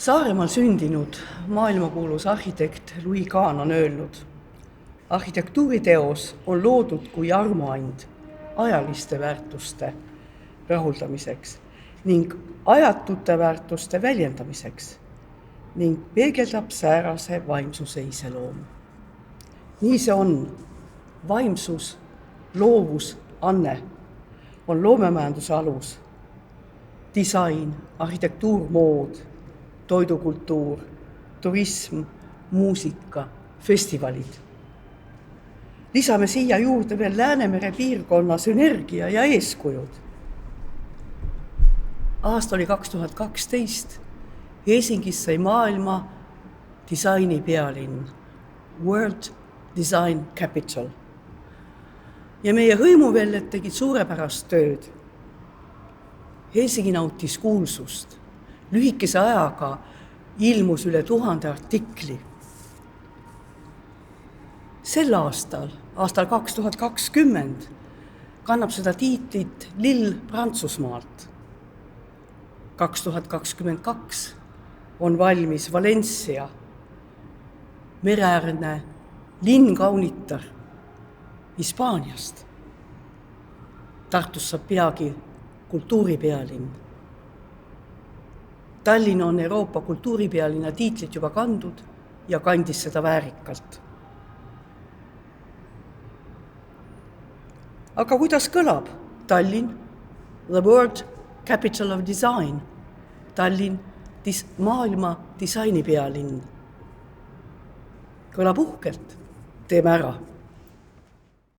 Saaremaal sündinud maailmakuulus arhitekt Louis Kahn on öelnud: arhitektuuriteos on loodud kui armuand ajaliste väärtuste rahuldamiseks ning ajatute väärtuste väljendamiseks ning peegeldab säärase vaimsuse iseloomu. Nii see on. Vaimsus, loovus, anne on loomemajanduse alus. Disain, arhitektuur, mood, toidukultuur, turism, muusika, festivalid. Lisame siia juurde veel Läänemere piirkonna sünergia ja eeskujud. Aasta oli 2012. Helsingis sai maailma disaini pealinn, World Design Capital. Ja meie hõimuvellet tegid suurepärast tööd. Helsingi nautis kuulsust. Lühikese ajaga ilmus üle 1000 artikli. Sel aastal 2020, kannab seda tiitlit lill Prantsusmaalt. 2022 on valmis Valencia, mereäärne linnkaunitar Hispaaniast. Tartus saab peagi kultuuripealinn. Tallinn on Euroopa kultuuripealinna tiitlit juba kandud ja kandis seda väärikalt. Aga kuidas kõlab Tallinn, the world capital of design, Tallinn, maailma disainipealinn? Kõlab uhkelt, teeme ära.